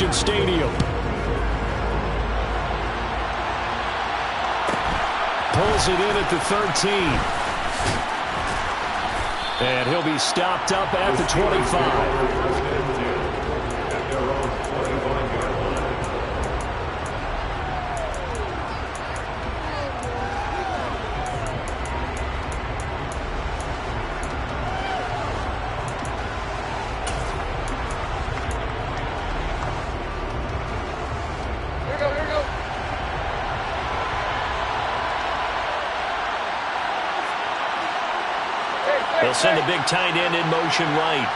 Allegiant Stadium. Pulls it in at the 13. And he'll be stopped up at the 25. They'll send the big tight end in motion right.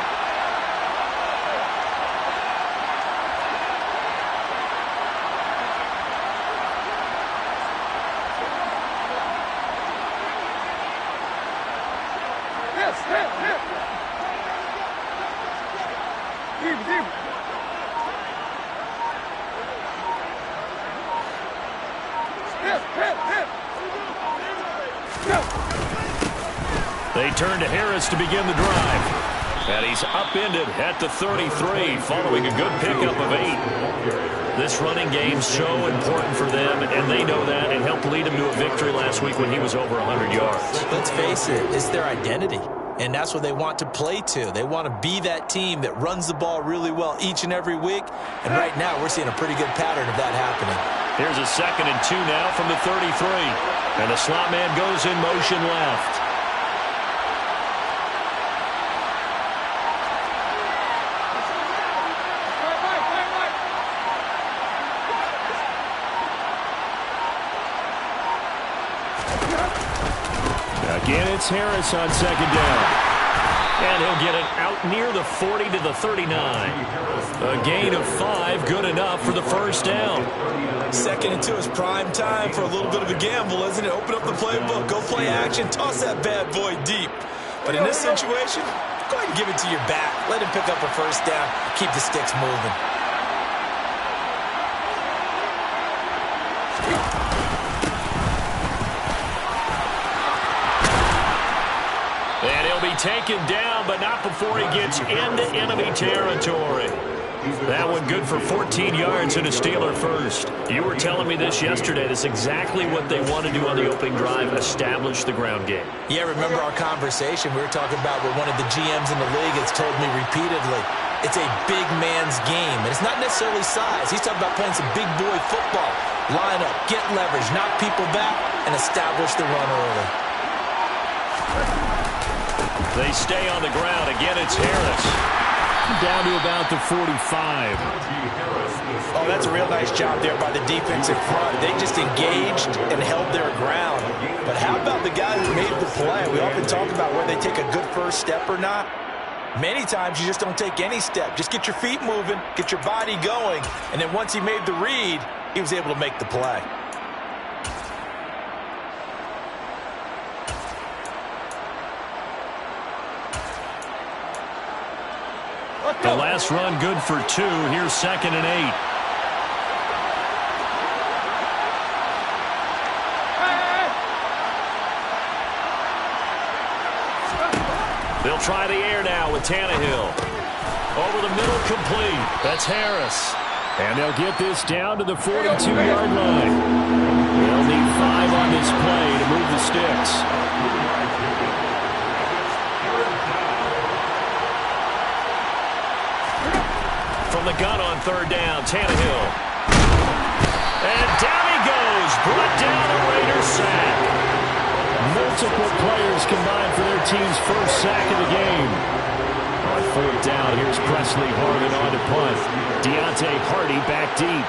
They turn to Harris to begin the drive. And he's upended at the 33, following a good pickup of 8. This running game's so important for them, and they know that. It helped lead him to a victory last week when he was over 100 yards. Let's face it, it's their identity. And that's what they want to play to. They want to be that team that runs the ball really well each and every week. And right now, we're seeing a pretty good pattern of that happening. Here's a 2nd and 2 now from the 33. And the slot man goes in motion left. Again, it's Harris on 2nd down. And he'll get it out near the 40 to the 39. A gain of 5, good enough for the first down. 2nd and 2 is prime time for a little bit of a gamble, isn't it? Open up the playbook, go play action, toss that bad boy deep. But in this situation, go ahead and give it to your back. Let him pick up a first down, keep the sticks moving. And he'll be taken down, but not before he gets into enemy territory. That one good for 14 yards and a Steeler first. You were telling me this yesterday. That's exactly what they want to do on the opening drive, establish the ground game. Yeah, remember our conversation? We were talking about what one of the GMs in the league has told me repeatedly. It's a big man's game, and it's not necessarily size. He's talking about playing some big boy football. Line up, get leverage, knock people back, and establish the run early. They stay on the ground. Again, it's Harris. Down to about the 45. Oh, that's a real nice job there by the defense in front. They just engaged and held their ground. But how about the guy who made the play? We often talk about whether they take a good first step or not. Many times you just don't take any step. Just get your feet moving, get your body going, and then once he made the read, he was able to make the play. The last run good for 2. Here's 2nd and 8. They'll try the air now with Tannehill. Over the middle, complete. That's Harris. And they'll get this down to the 42-yard line. They'll need 5 on this play to move the sticks. From the gun on 3rd down, Tannehill. And down he goes. Brought down a Raiders sack. Multiple players combined for their team's first sack of the game. On 4th down, here's Presley Harvin on to punt. Deontay Hardy back deep.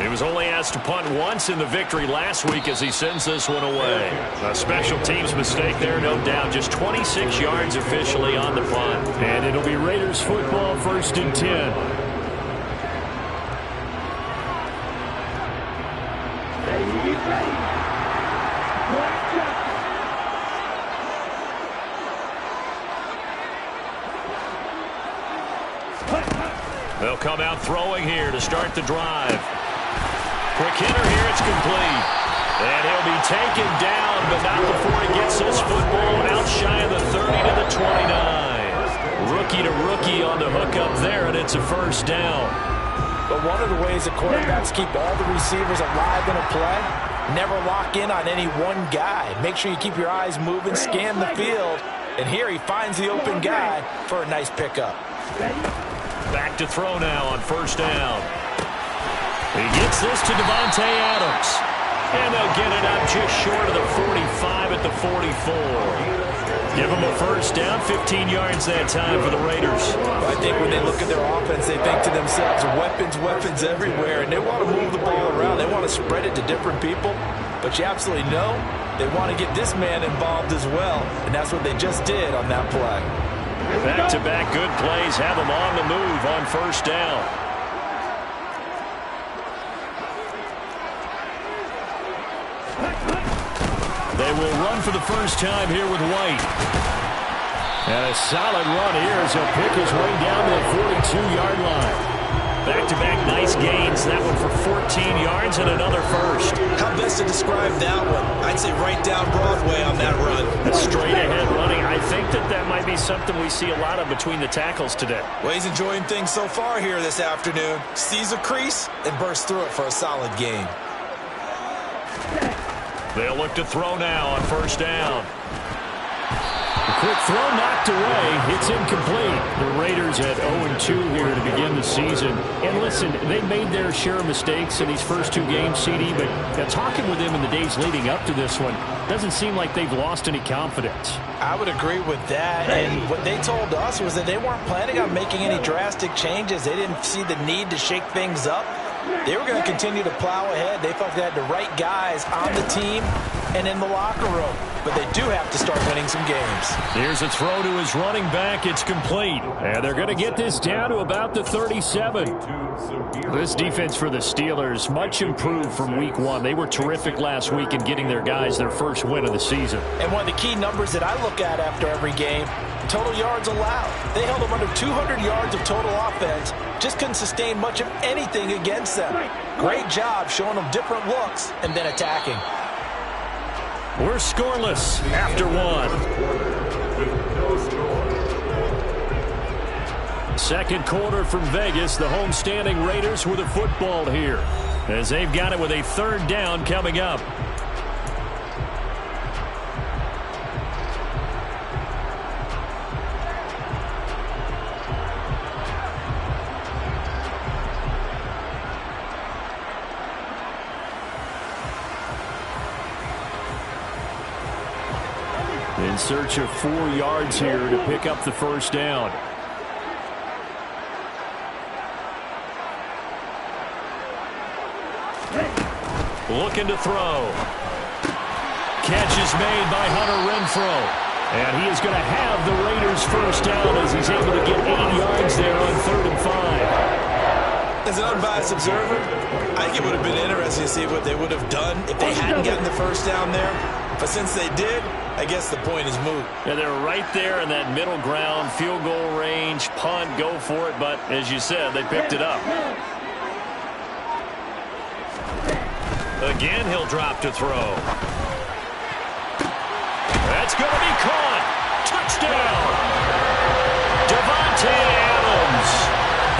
He was only asked to punt once in the victory last week as he sends this one away. A special teams mistake there, no doubt. Just 26 yards officially on the punt. And it'll be Raiders football, 1st and 10. They'll come out throwing here to start the drive. Quick hitter here, it's complete. And he'll be taken down, but not before he gets this football out shy of the 30. 30 to the 29. Rookie to rookie on the hookup there, and it's a first down. But one of the ways that quarterbacks keep all the receivers alive in a play, never lock in on any one guy. Make sure you keep your eyes moving, scan the field, and here he finds the open guy for a nice pickup. Back to throw now on first down. He gets this to Davante Adams. And they'll get it up just short of the 45 at the 44. Give them a first down, 15 yards that time for the Raiders. I think when they look at their offense, they think to themselves, weapons, weapons everywhere, and they want to move the ball around. They want to spread it to different people, but you absolutely know they want to get this man involved as well, and that's what they just did on that play. Back-to-back good plays have them on the move on first down. They will run for the first time here with White. And a solid run here as he'll pick his way down to the 42-yard line. Back-to-back nice gains. That one for 14 yards and another first. How best to describe that one? I'd say right down Broadway on that run. Straight-ahead running. I think that might be something we see a lot of between the tackles today. Well, he's enjoying things so far here this afternoon. Sees a crease and bursts through it for a solid gain. They'll look to throw now on first down. A quick throw knocked away. It's incomplete. The Raiders at 0-2 here to begin the season. And listen, they made their share of mistakes in these first two games, CD, but talking with them in the days leading up to this one, doesn't seem like they've lost any confidence. I would agree with that. And what they told us was that they weren't planning on making any drastic changes. They didn't see the need to shake things up. They were going to continue to plow ahead. They felt they had the right guys on the team and in the locker room. But they do have to start winning some games. Here's a throw to his running back. It's complete. And they're going to get this down to about the 37. This defense for the Steelers, much improved from week one. They were terrific last week in getting their guys their first win of the season. And one of the key numbers that I look at after every game, total yards allowed. They held them under 200 yards of total offense. Just couldn't sustain much of anything against them. Great job showing them different looks and then attacking. We're scoreless after one. Second quarter from Vegas. The homestanding Raiders with a football here, as they've got it with a third down coming up. In search of 4 yards here to pick up the first down. Looking to throw. Catch is made by Hunter Renfrow. And he is going to have the Raiders first down as he's able to get 8 yards there on 3rd and 5. As an unbiased observer, I think it would have been interesting to see what they would have done if they hadn't gotten the first down there. But since they did, I guess the point is moot. Yeah, they're right there in that middle ground, field goal range, punt, go for it. But as you said, they picked it up. Again, he'll drop to throw. That's going to be caught. Touchdown. Davante Adams.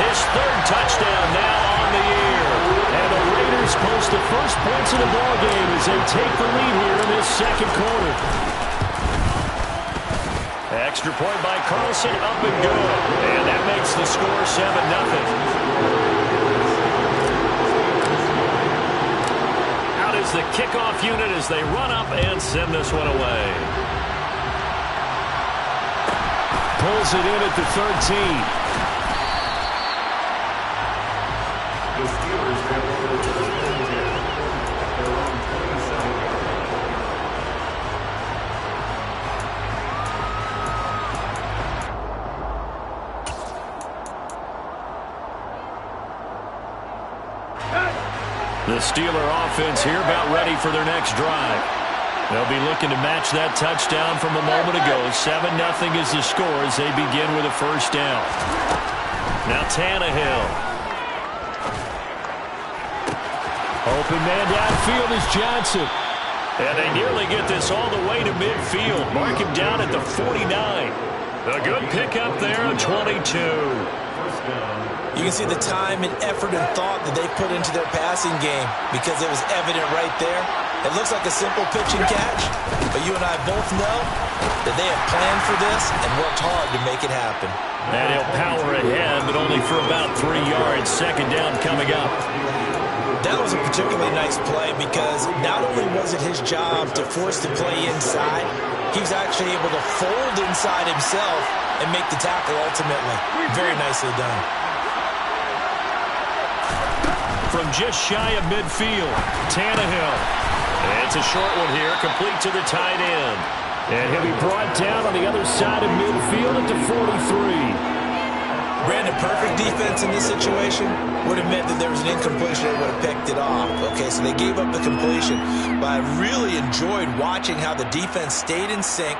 His 3rd touchdown now on the year. And the Raiders post the first points of the ballgame as they take the lead here in this second quarter. Extra point by Carlson, up and good. And that makes the score 7-0. The kickoff unit as they run up and send this one away. Pulls it in at the 13. The Steelers have over 10 here at their own 27. The Steeler offense here about ready for their next drive. They'll be looking to match that touchdown from a moment ago. 7-0 is the score as they begin with a first down. Now Tannehill. Open man downfield is Johnson. And they nearly get this all the way to midfield. Mark him down at the 49. A good pickup there on 22. You can see the time and effort and thought that they put into their passing game because it was evident right there. It looks like a simple pitch and catch, but you and I both know that they have planned for this and worked hard to make it happen. And he'll power ahead, but only for about 3 yards. Second down coming up. That was a particularly nice play because not only was it his job to force the play inside, he was actually able to fold inside himself and make the tackle ultimately. Very nicely done. From just shy of midfield, Tannehill. It's a short one here, complete to the tight end. And he'll be brought down on the other side of midfield at the 43. Brandon, perfect defense in this situation would have meant that there was an incompletion. They would have picked it off. Okay, so they gave up the completion. But I really enjoyed watching how the defense stayed in sync,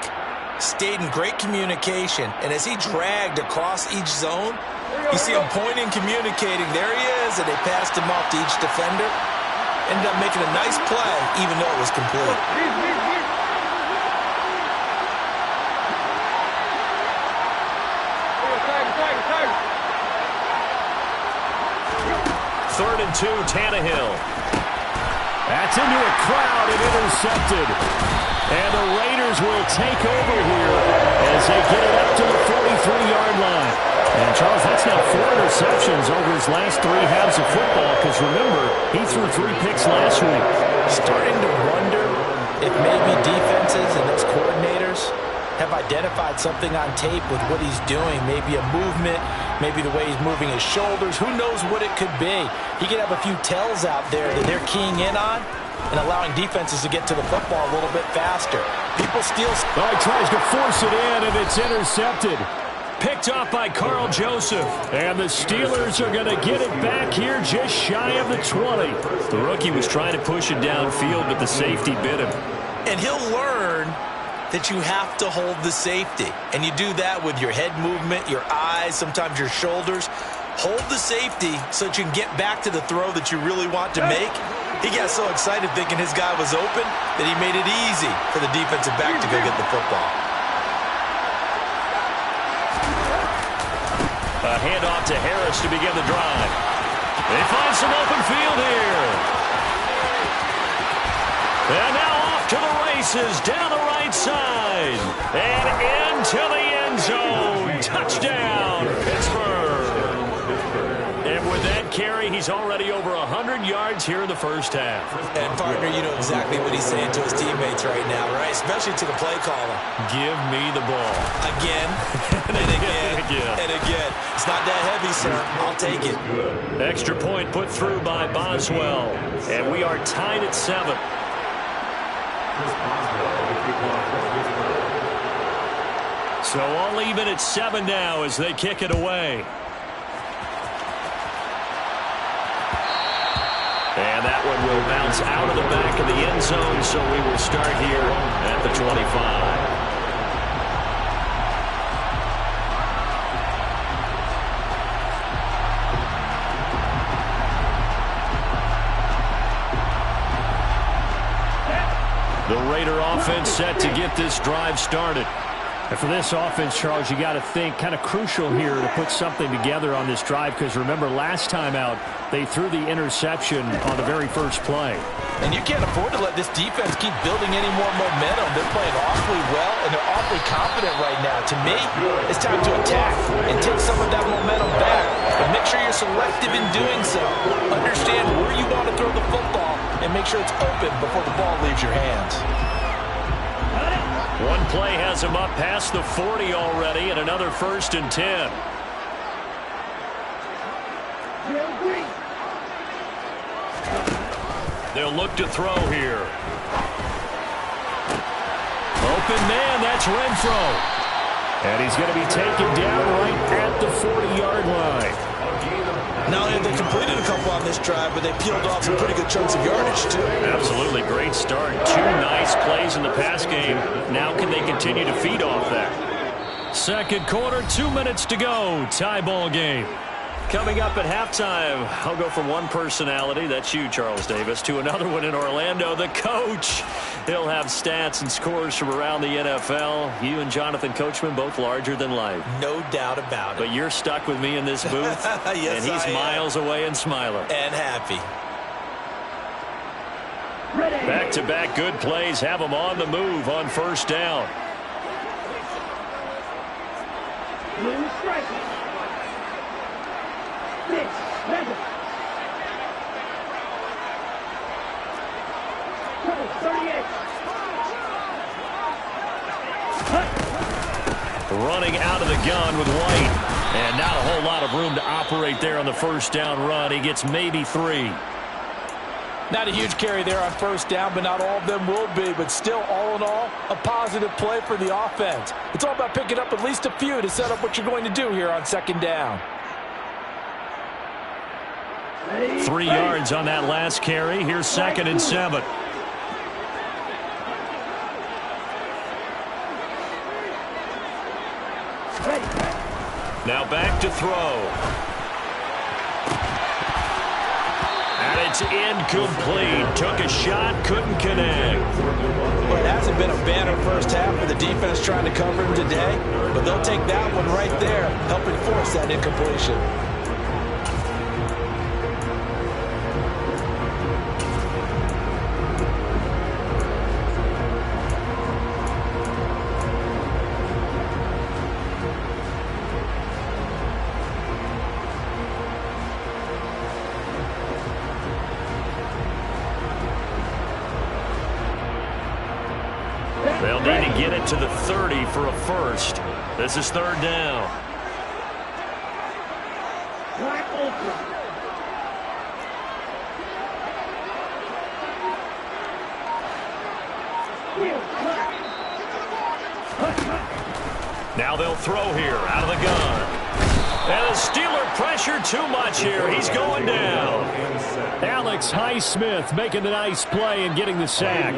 stayed in great communication, and as he dragged across each zone, you see him pointing, communicating. There he is, and they passed him off to each defender. Ended up making a nice play, even though it was complete. Third and 2, Tannehill. That's into a crowd and intercepted. And the Raiders will take over here as they get it up to the 43-yard line. And, Charles, that's now 4 interceptions over his last 3 halves of football because, remember, he threw 3 picks last week. Starting to wonder if maybe defenses and those coordinators have identified something on tape with what he's doing. Maybe a movement, maybe the way he's moving his shoulders. Who knows what it could be? He could have a few tells out there that they're keying in on and allowing defenses to get to the football a little bit faster. People steal. Oh, he tries to force it in, and it's intercepted. Picked off by Carl Joseph. And the Steelers are going to get it back here just shy of the 20. The rookie was trying to push it downfield, but the safety bit him. And he'll learn that you have to hold the safety. And you do that with your head movement, your eyes, sometimes your shoulders. Hold the safety so that you can get back to the throw that you really want to make. He got so excited thinking his guy was open that he made it easy for the defensive back to go get the football. A handoff to Harris to begin the drive. They find some open field here. And now off to the races, down the right side. And into the end zone. Touchdown, Pittsburgh. And with that carry, he's already over 100 yards here in the first half. And, partner, you know exactly what he's saying to his teammates right now, right? Especially to the play caller. Give me the ball. Again, and again, and again. It's not that heavy, sir. I'll take it. Extra point put through by Boswell. And we are tied at 7. So all even at 7 now as they kick it away. And that one will bounce out of the back of the end zone, so we will start here at the 25. The Raider offense set to get this drive started. And for this offense, Charles, you got to think kind of crucial here to put something together on this drive because remember last time out they threw the interception on the very first play. And you can't afford to let this defense keep building any more momentum. They're playing awfully well and they're awfully confident right now. To me, it's time to attack and take some of that momentum back. But make sure you're selective in doing so. Understand where you want to throw the football and make sure it's open before the ball leaves your hands. One play has him up past the 40 already, and another 1st and 10. They'll look to throw here. Open man, that's Renfro. And he's going to be taken down right at the 40-yard line. Not only have they completed a couple on this drive, but they peeled off some pretty good chunks of yardage, too. Absolutely. Great start. 2 nice plays in the pass game. Now can they continue to feed off that? Second quarter, 2 minutes to go. Tie ball game. Coming up at halftime, I'll go from one personality, that's you, Charles Davis, to another one in Orlando, the coach. He'll have stats and scores from around the NFL. You and Jonathan Coachman both larger than life. No doubt about it. But you're stuck with me in this booth. Yes, and he's miles away and smiling. And happy. Back-to-back good plays have him on the move on first down. Blue striker. Six, Madden. 38. Running out of the gun with White. And not a whole lot of room to operate there on the first down run. He gets maybe 3. Not a huge carry there on first down, but not all of them will be. But still, all in all, a positive play for the offense. It's all about picking up at least a few to set up what you're going to do here on second down. 3 yards on that last carry. Here's 2nd and 7. Now back to throw. And it's incomplete. Took a shot, couldn't connect. Well, it hasn't been a banner first half for the defense trying to cover him today, but they'll take that one right there, helping force that incompletion. They'll need to get it to the 30 for a first. This is 3rd down. Black Ultra. Now they'll throw here out of the gun. And the Steeler pressure too much here. He's going down. Alex Highsmith making the nice play and getting the sack.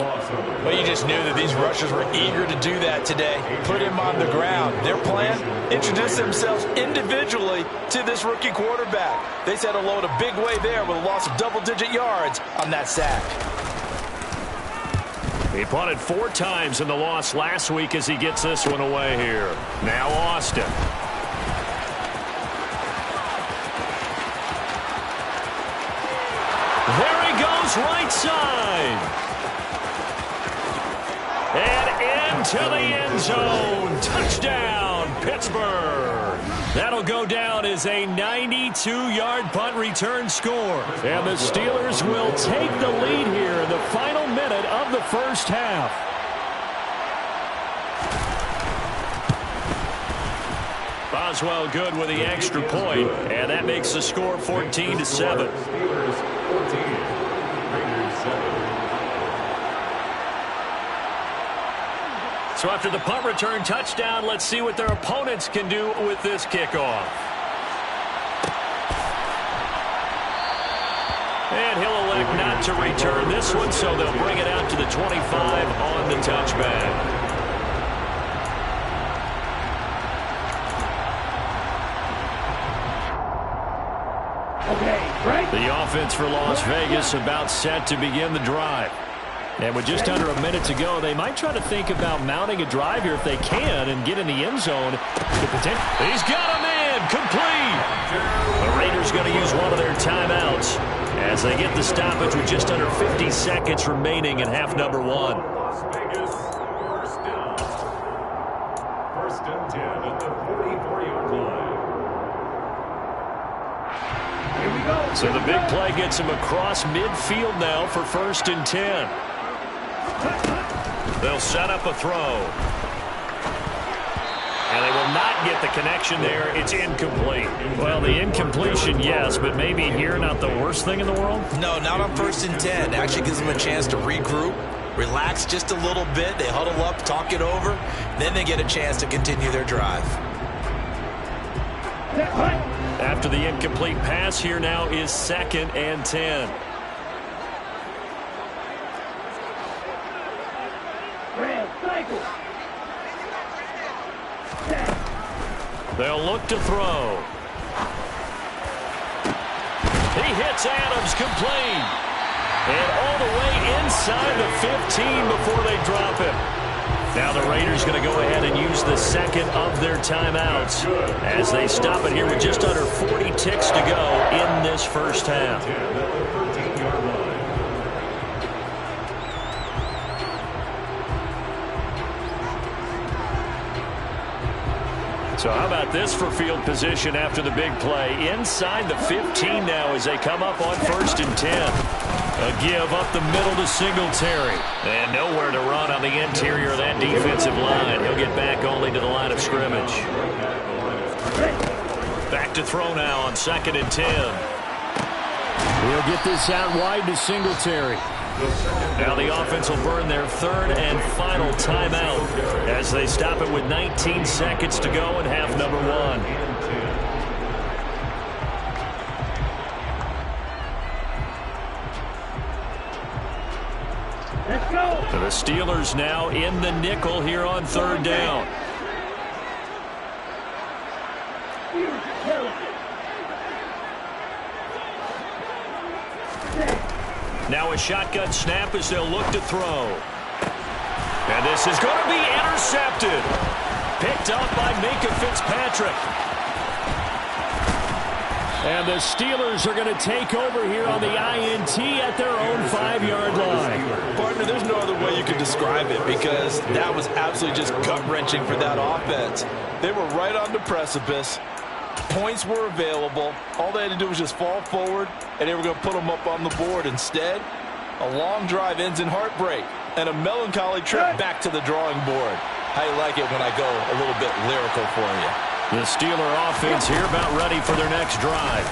Well, you just knew that these rushers were eager to do that today. Put him on the ground. Their plan, introduce themselves individually to this rookie quarterback. They set a load a big way there with a loss of double-digit yards on that sack. He punted 4 times in the loss last week as he gets this one away here. Now Austin. There he goes, right side. And into the end zone. Touchdown, Pittsburgh. That'll go down as a 92-yard punt return score. And the Steelers will take the lead here in the final minute of the first half. Boswell good with the extra point, and that makes the score 14-7. So after the punt return touchdown, let's see what their opponents can do with this kickoff. And he'll elect not to return this one, so they'll bring it out to the 25 on the touchback. The offense for Las Vegas about set to begin the drive. And with just under a minute to go, they might try to think about mounting a drive here if they can and get in the end zone. He's got him in, complete. The Raiders going to use one of their timeouts as they get the stoppage with just under 50 seconds remaining in half number 1. Las Vegas, first down. 1st and 10 at the 44-yard line. Here we go. So the big play gets him across midfield now for 1st and 10. They'll set up a throw. And they will not get the connection there. It's incomplete. Well, the incompletion, yes, but maybe here not the worst thing in the world? No, not on 1st and 10. Actually gives them a chance to regroup, relax just a little bit. They huddle up, talk it over. Then they get a chance to continue their drive. After the incomplete pass, here now is 2nd and 10. They'll look to throw. He hits Adams, complete. And all the way inside the 15 before they drop him. Now the Raiders going to go ahead and use the second of their timeouts as they stop it here with just under 40 ticks to go in this first half. So how about this for field position after the big play? Inside the 15 now as they come up on 1st and 10. A give up the middle to Singletary. And nowhere to run on the interior of that defensive line. He'll get back only to the line of scrimmage. Back to throw now on 2nd and 10. He'll get this out wide to Singletary. Now the offense will burn their 3rd and final timeout as they stop it with 19 seconds to go in half number 1. Let's go. So the Steelers now in the nickel here on 3rd down. Now a shotgun snap as they'll look to throw. And this is going to be intercepted. Picked up by Minka Fitzpatrick. And the Steelers are going to take over here on the INT at their own 5-yard line. Partner, there's no other way you can describe it because that was absolutely just gut-wrenching for that offense. They were right on the precipice. Points were available. All they had to do was just fall forward, and they were going to put them up on the board. Instead, a long drive ends in heartbreak and a melancholy trip back to the drawing board. How you like it when I go a little bit lyrical for you? The Steeler offense here about ready for their next drive.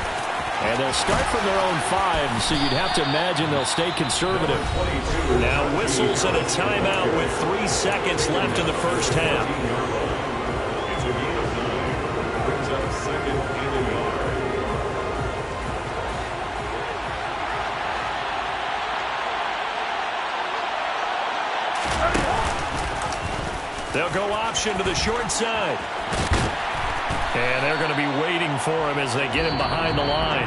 And they'll start from their own 5, so you'd have to imagine they'll stay conservative. Now whistles and a timeout with 3 seconds left in the first half. They'll go option to the short side. And they're going to be waiting for him as they get him behind the line.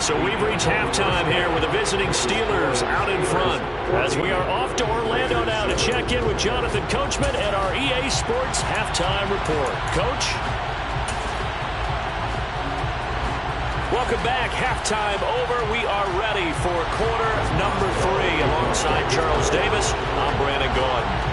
So we've reached halftime here with the visiting Steelers out in front. As we are off to Orlando now to check in with Jonathan Coachman at our EA Sports Halftime Report. Coach? Welcome back. Halftime over. We are ready for quarter number 3. Alongside Charles Davis, I'm Brandon Gaudin.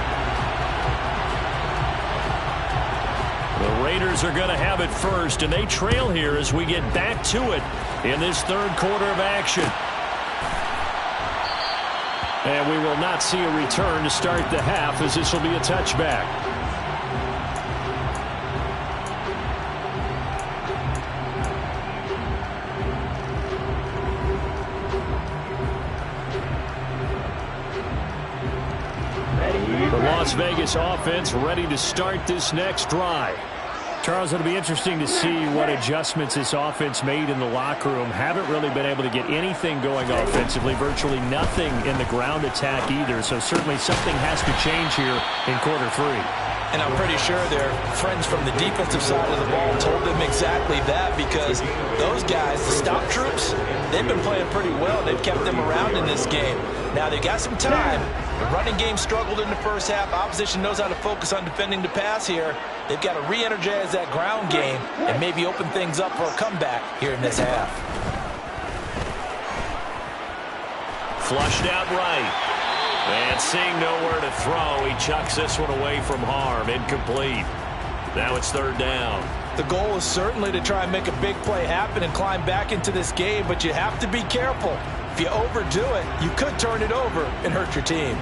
The Raiders are going to have it first, and they trail here as we get back to it in this 3rd quarter of action. And we will not see a return to start the half, as this will be a touchback. The Las Vegas offense ready to start this next drive. Charles, it'll be interesting to see what adjustments this offense made in the locker room. Haven't really been able to get anything going offensively, virtually nothing in the ground attack either. So certainly something has to change here in quarter 3. And I'm pretty sure their friends from the defensive side of the ball told them exactly that, because those guys, the stop troops, they've been playing pretty well. They've kept them around in this game. Now they've got some time. The running game struggled in the first half. Opposition knows how to focus on defending the pass here. They've got to re-energize that ground game and maybe open things up for a comeback here in this half. Flushed out right. And seeing nowhere to throw, he chucks this one away from harm. Incomplete. Now it's 3rd down. The goal is certainly to try and make a big play happen and climb back into this game, but you have to be careful. If you overdo it, you could turn it over and hurt your team.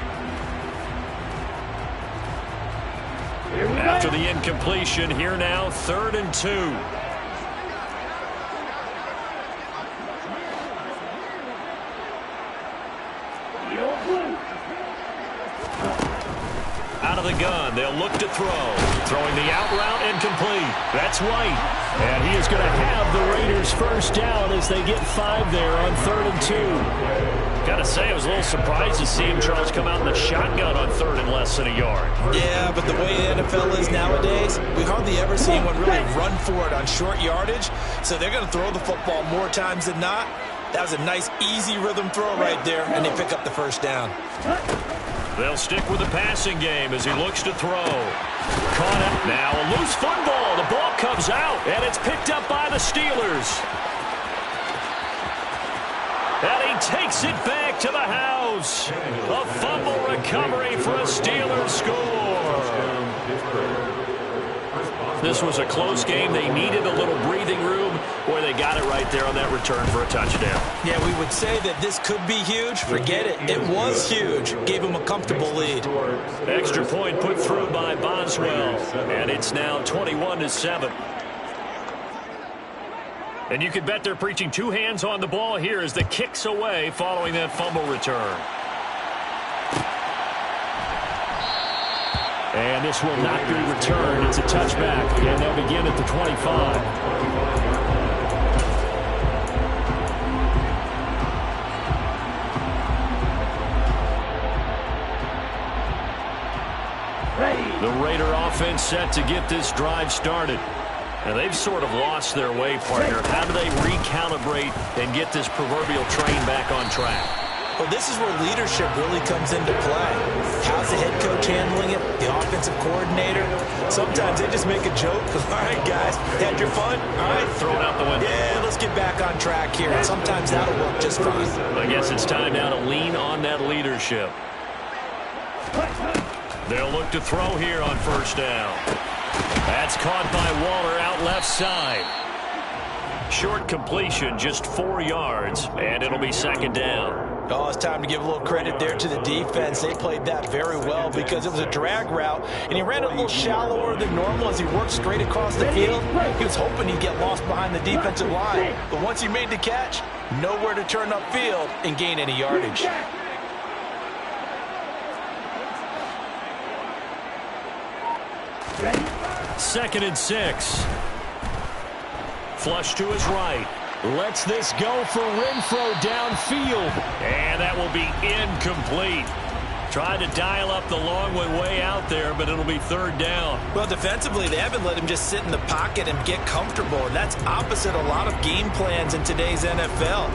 After the incompletion, here now, 3rd and 2. Out of the gun, they'll look to throw. Throwing the out route, incomplete. That's White. And he is going to have the Raiders first down as they get 5 there on 3rd and 2. Got to say, I was a little surprised to see him, Charles, come out in the shotgun on 3rd and less than a yard. Yeah, but the way the NFL is nowadays, we hardly ever see anyone really run for it on short yardage. So they're going to throw the football more times than not. That was a nice, easy rhythm throw right there, and they pick up the first down. They'll stick with the passing game as he looks to throw. Caught up now, a loose football. The ball comes out, and it's picked up by the Steelers. And he takes it back to the house. A fumble recovery for a Steelers score. This was a close game. They needed a little breathing room. Boy, they got it right there on that return for a touchdown. Yeah, we would say that this could be huge. Forget it. It was huge. Gave him a comfortable lead. Extra point put through by Boswell. And it's now 21-7. And you can bet they're preaching two hands on the ball here as the kick's away following that fumble return. And this will not be returned. It's a touchback. And they'll begin at the 25. The Raider offense set to get this drive started. And they've sort of lost their way, partner. How do they recalibrate and get this proverbial train back on track? Well, this is where leadership really comes into play. How's the head coach handling it? The offensive coordinator? Sometimes they just make a joke. All right, guys, had your fun? All right. Throw it out the window. Yeah, let's get back on track here. And sometimes that'll work just fine. I guess it's time now to lean on that leadership. They'll look to throw here on first down. That's caught by Waller out left side. Short completion, just 4 yards, and it'll be second down. Oh, it's time to give a little credit there to the defense. They played that very well because it was a drag route, and he ran a little shallower than normal as he worked straight across the field. He was hoping he'd get lost behind the defensive line, but once he made the catch, nowhere to turn upfield and gain any yardage. Second and 6. Flush to his right. Lets this go for Renfro downfield. And that will be incomplete. Tried to dial up the long way out there, but it'll be third down. Well, defensively, they haven't let him just sit in the pocket and get comfortable, and that's opposite a lot of game plans in today's NFL.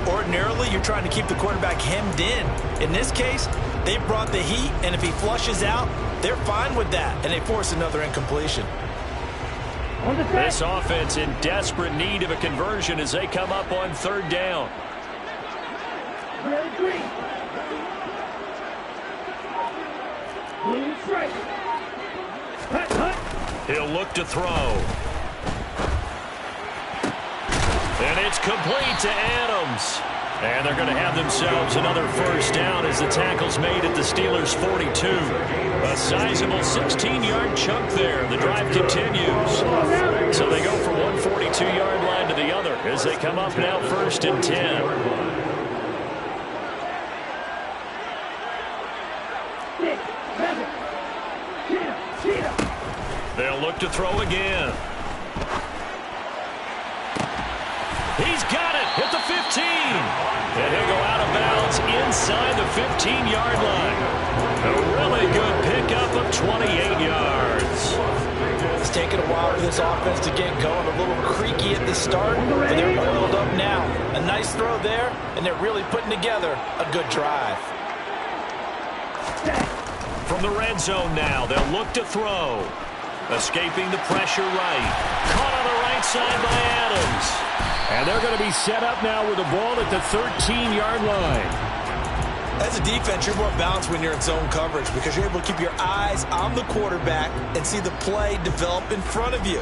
Ordinarily, you're trying to keep the quarterback hemmed in. In this case, they brought the heat, and if he flushes out, they're fine with that, and they force another incompletion. This offense in desperate need of a conversion as they come up on third down. He'll look to throw. And it's complete to Adams. And they're going to have themselves another first down as the tackle's made at the Steelers' 42. A sizable 16-yard chunk there. The drive continues. So they go from one 42-yard line to the other as they come up now first and 10. They'll look to throw again. He's got it at the 15. And he'll go out of bounds inside the 15-yard line. A really good pickup of 28 yards. It's taken a while for this offense to get going. A little creaky at the start, but they're oiled up now. A nice throw there, and they're really putting together a good drive. From the red zone now, they'll look to throw. Escaping the pressure right. Caught on the right side by Adams. And they're going to be set up now with the ball at the 13-yard line. As a defense, you're more balanced when you're in zone coverage because you're able to keep your eyes on the quarterback and see the play develop in front of you.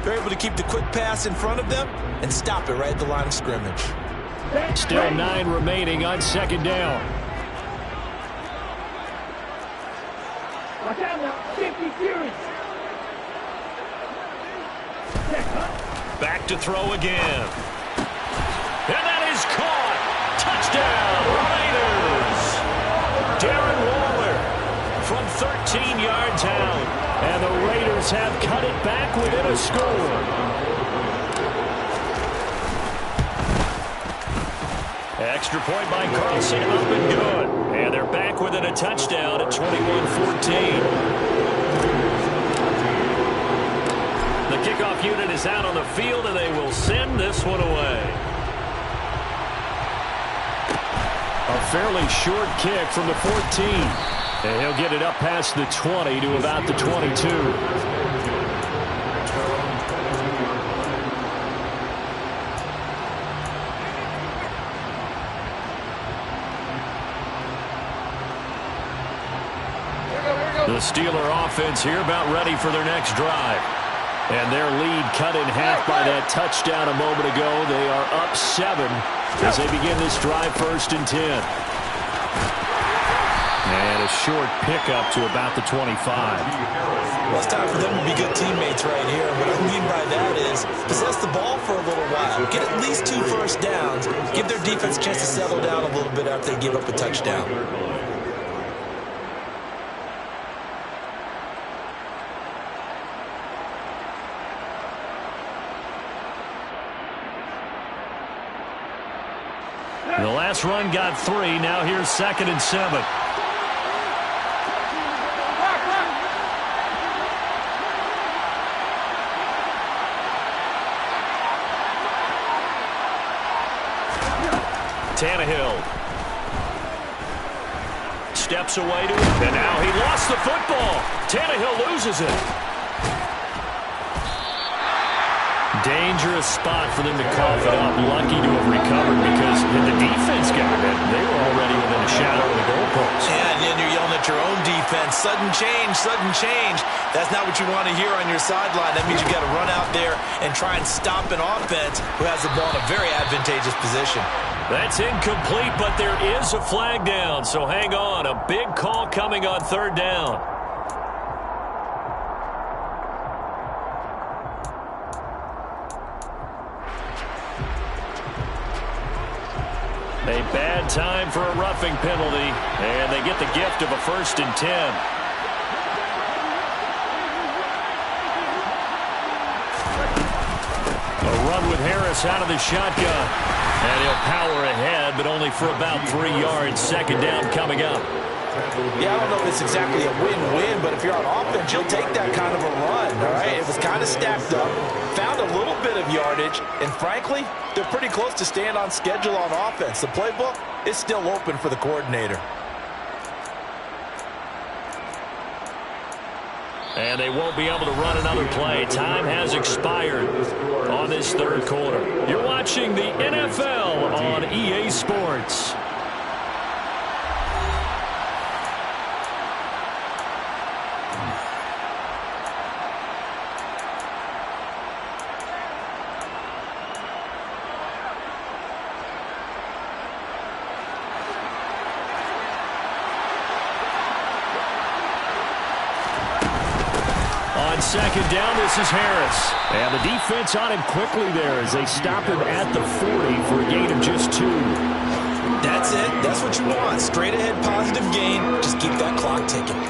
You're able to keep the quick pass in front of them and stop it right at the line of scrimmage. Still 9 remaining on second down. Watch out now, safety Fury. Back to throw again. And that is caught. Touchdown, Raiders. Darren Waller from 13 yards out. And the Raiders have cut it back within a score. Extra point by Carlson, up and good. And they're back within a touchdown at 21-14. The kickoff unit is out on the field, and they will send this one away. A fairly short kick from the 14. And he'll get it up past the 20 to about the 22. The Steeler offense here about ready for their next drive. And their lead cut in half by that touchdown a moment ago. They are up 7 as they begin this drive, 1st and 10. And a short pickup to about the 25. Well, it's time for them to be good teammates right here. What I mean by that is possess the ball for a little while. Get at least 2 first downs. Give their defense a chance to settle down a little bit after they give up a touchdown. The last run got 3. Now here's 2nd and 7. Tannehill steps away to it, and now he lost the football. Tannehill loses it. Dangerous spot for them to cough it up. Lucky to have recovered because if the defense got it, they were already within a shadow of the goalpost. Yeah, and then you're yelling at your own defense. Sudden change, sudden change. That's not what you want to hear on your sideline. That means you got to run out there and try and stop an offense who has the ball in a very advantageous position. That's incomplete, but there is a flag down, so hang on. A big call coming on 3rd down. A bad time for a roughing penalty, and they get the gift of a 1st and 10. A run with Harris out of the shotgun, and he'll power ahead, but only for about 3 yards. 2nd down coming up. Yeah, I don't know if it's exactly a win-win, but if you're on offense, you'll take that kind of a run, all right? It was kind of stacked up, found a little bit of yardage, and frankly, they're pretty close to staying on schedule on offense. The playbook is still open for the coordinator. And they won't be able to run another play. Time has expired on this 3rd quarter. You're watching the NFL on EA Sports. On 2nd down, this is Harris. And the defense on him quickly there as they stop him at the 40 for a gain of just 2. That's it. That's what you want. Straight ahead positive gain. Just keep that clock ticking.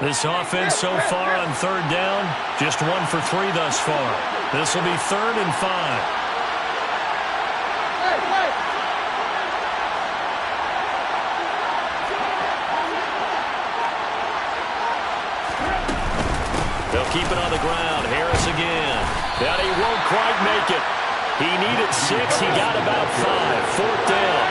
This offense so far on 3rd down, just 1 for 3 thus far. This will be 3rd and 5. They'll keep it on the ground. Harris again. And he won't quite make it. He needed 6. He got about 5. 4th down.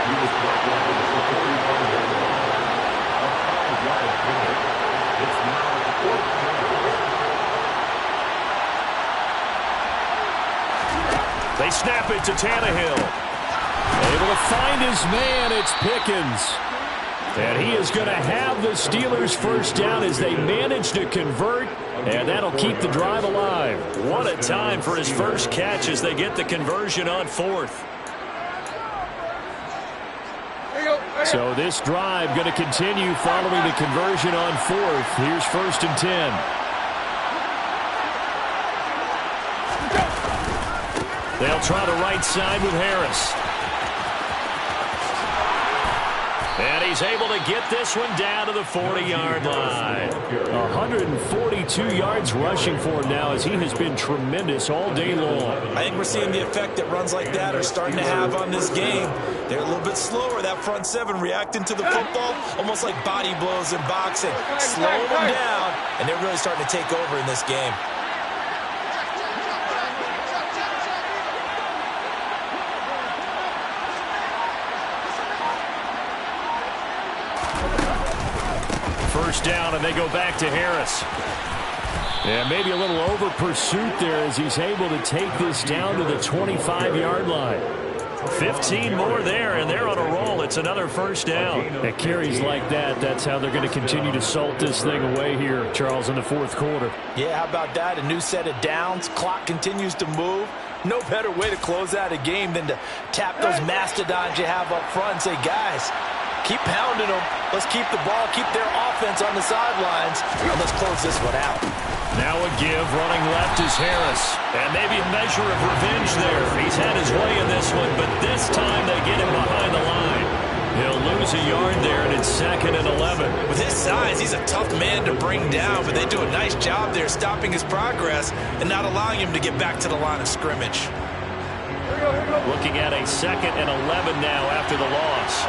They snap it to Tannehill. Able to find his man. It's Pickens. And he is going to have the Steelers' 1st down as they manage to convert, and that'll keep the drive alive. What a time for his first catch as they get the conversion on 4th. So this drive going to continue following the conversion on 4th. Here's 1st and 10. They'll try the right side with Harris. And he's able to get this one down to the 40-yard line. 142 yards rushing for him now as he has been tremendous all day long. I think we're seeing the effect that runs like that are starting to have on this game. They're a little bit slower, that front 7, reacting to the football, almost like body blows in boxing. Slow them down, and they're really starting to take over in this game. First down, and they go back to Harris. Yeah, maybe a little over pursuit there as he's able to take this down to the 25-yard line. 15 more there, and they're on a roll. It's another first down. At carries like that, that's how they're going to continue to salt this thing away here, Charles, in the fourth quarter. Yeah, how about that? A new set of downs. Clock continues to move. No better way to close out a game than to tap those mastodons you have up front and say, guys, keep pounding them. Let's keep the ball, keep their offense on the sidelines, and let's close this one out. Now a give, running left is Harris. And maybe a measure of revenge there. He's had his way in this one, but this time they get him behind the line. He'll lose a yard there, and it's 2nd and 11. With his size, he's a tough man to bring down, but they do a nice job there stopping his progress and not allowing him to get back to the line of scrimmage. Looking at a 2nd and 11 now after the loss.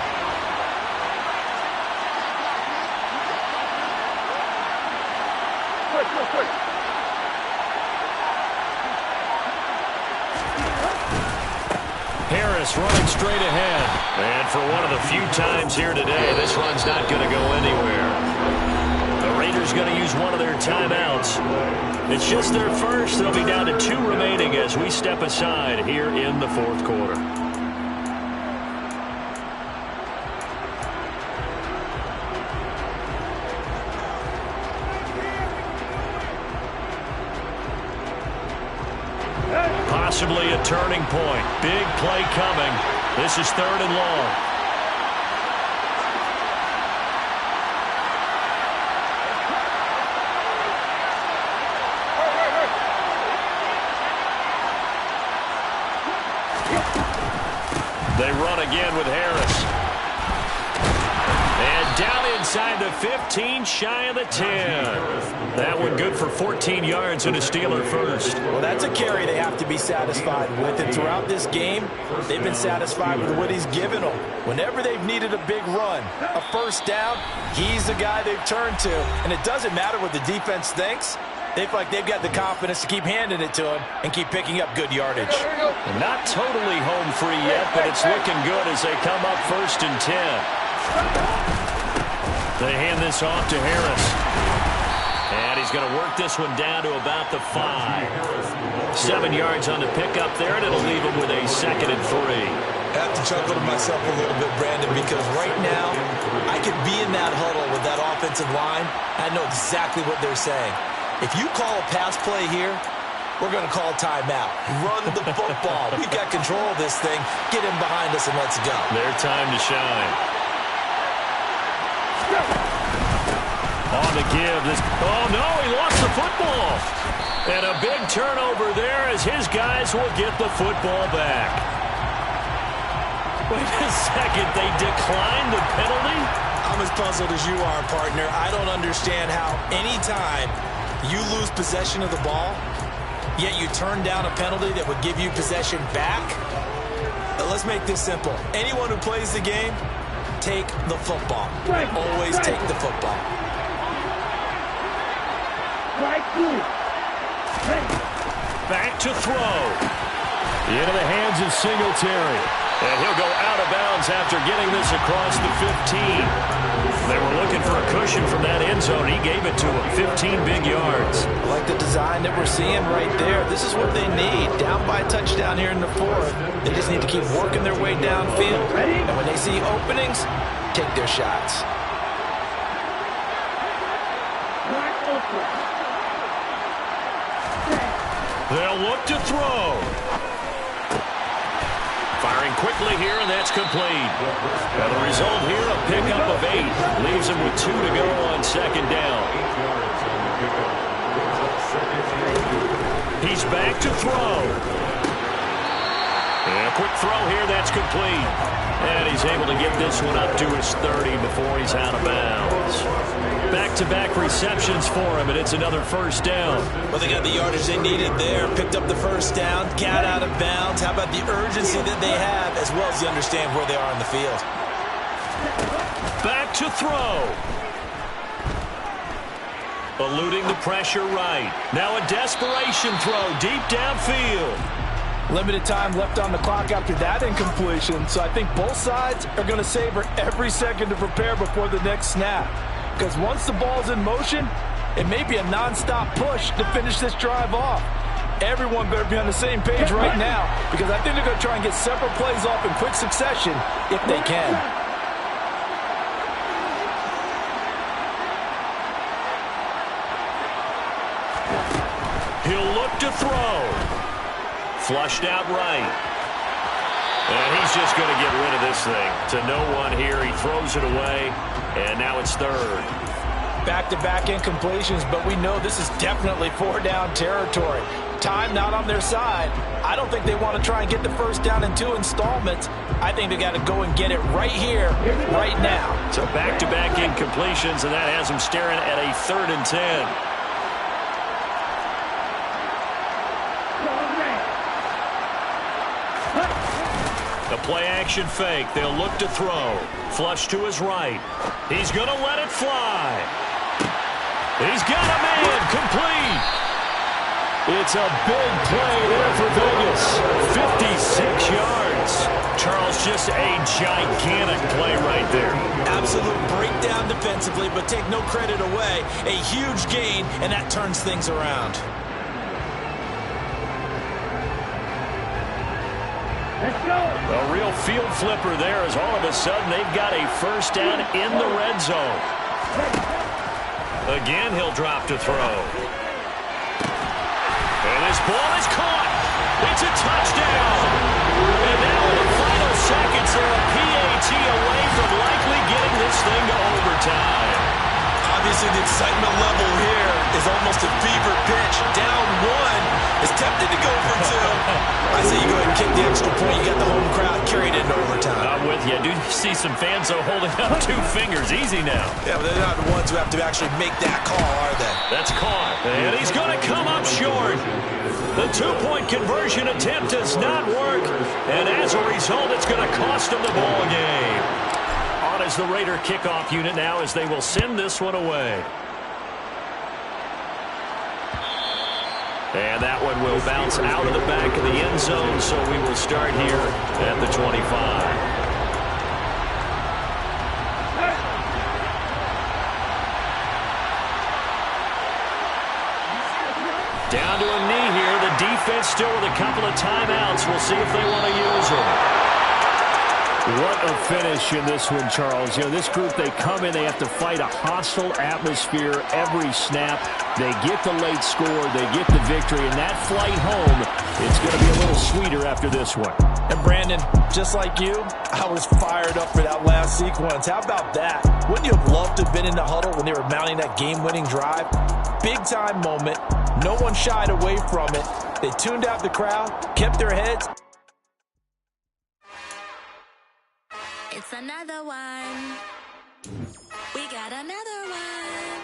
Harris running straight ahead. And for one of the few times here today, this run's not going to go anywhere. The Raiders going to use one of their timeouts. It's just their first. They'll be down to 2 remaining as we step aside here in the fourth quarter. Possibly a turning point. Big play coming. This is 3rd and long. They run again with Harris. And down inside the 15, shy of the 10. That one good for 14 yards and a Steeler first. Well, that's a carry they have to be satisfied with. And throughout this game, they've been satisfied with what he's given them. Whenever they've needed a big run, a first down, he's the guy they've turned to. And it doesn't matter what the defense thinks. They feel like they've got the confidence to keep handing it to him and keep picking up good yardage. Not totally home free yet, but it's looking good as they come up 1st and 10. They hand this off to Harris. And he's going to work this one down to about the 5. 7 yards on the pickup there, and it'll leave him with a 2nd and 3. I have to chuckle to myself a little bit, Brandon, because right now I could be in that huddle with that offensive line. I know exactly what they're saying. If you call a pass play here, we're going to call timeout. Run the football. We've got control of this thing. Get him behind us and let's go. Their time to shine. On the give. Oh, no, he lost the football. And a big turnover there as his guys will get the football back. Wait a second. They declined the penalty? I'm as puzzled as you are, partner. I don't understand how any time you lose possession of the ball, yet you turn down a penalty that would give you possession back. Let's make this simple. Anyone who plays the game, take the football. Always take the football. Back to throw. Into the hands of Singletary. And he'll go out of bounds after getting this across the 15. They were looking for a cushion from that end zone. He gave it to him. 15 big yards. I like the design that we're seeing right there. This is what they need. Down by a touchdown here in the 4th. They just need to keep working their way downfield. And when they see openings, take their shots. They'll look to throw. Firing quickly here, and that's complete. And the result here, a pickup of 8. Leaves him with 2 to go on 2nd down. He's back to throw. And a quick throw here, that's complete. And he's able to get this one up to his 30 before he's out of bounds. Back-to-back receptions for him, and it's another first down. Well, they got the yardage they needed there. Picked up the first down, got out of bounds. How about the urgency that they have, as well as you understand where they are on the field. Back to throw. Eluding the pressure right. Now a desperation throw deep downfield. Limited time left on the clock after that incompletion, so I think both sides are going to savor every second to prepare before the next snap. Because once the ball's in motion, it may be a non-stop push to finish this drive off. Everyone better be on the same page right now, because I think they're going to try and get several plays off in quick succession if they can. He'll look to throw. Flushed out right. And he's just going to get rid of this thing. To no one here. He throws it away. And now it's third. Back-to-back incompletions, but we know this is definitely four-down territory. Time not on their side. I don't think they want to try and get the first down in 2 installments. I think they got to go and get it right here, right now. So back-to-back incompletions, and that has them staring at a 3rd and 10. The play-action fake. They'll look to throw. Flush to his right. He's going to let it fly. He's got a man. Complete. It's a big play there for Vegas. 56 yards. Charles, just a gigantic play right there. Absolute breakdown defensively, but take no credit away. A huge gain, and that turns things around. Let's go. A real field flipper there as all of a sudden they've got a first down in the red zone. Again, he'll drop to throw. And this ball is caught. It's a touchdown. And now in the final seconds, they're a PAT away from likely getting this thing to overtime. Obviously, the excitement level here is almost a fever pitch. Down 1 is tempted to go for 2. I say you go ahead and kick the extra point. You got the home crowd carried into overtime. I'm with you. I do see some fans, though, holding up 2 fingers. Easy now. Yeah, but they're not the ones who have to actually make that call, are they? That's caught. And he's going to come up short. The 2-point conversion attempt does not work. And as a result, it's going to cost them the ball game. On is the Raider kickoff unit now as they will send this one away. And that one will bounce out of the back of the end zone, so we will start here at the 25. Down to a knee here. The defense still with a couple of timeouts. We'll see if they want to use them. What a finish in this one, Charles. You know, this group, they come in, they have to fight a hostile atmosphere every snap. They get the late score, they get the victory, and that flight home, it's going to be a little sweeter after this one. And Brandon, just like you, I was fired up for that last sequence. How about that? Wouldn't you have loved to have been in the huddle when they were mounting that game-winning drive? Big-time moment. No one shied away from it. They tuned out the crowd, kept their heads. It's another one. We got another one.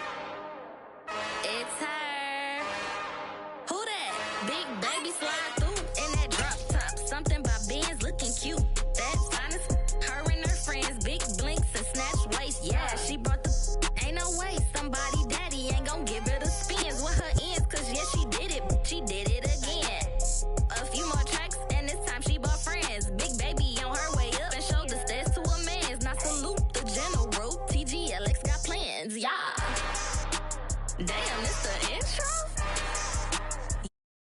It's her. Who that? Big baby slide through in that drop top. Something by Benz looking cute.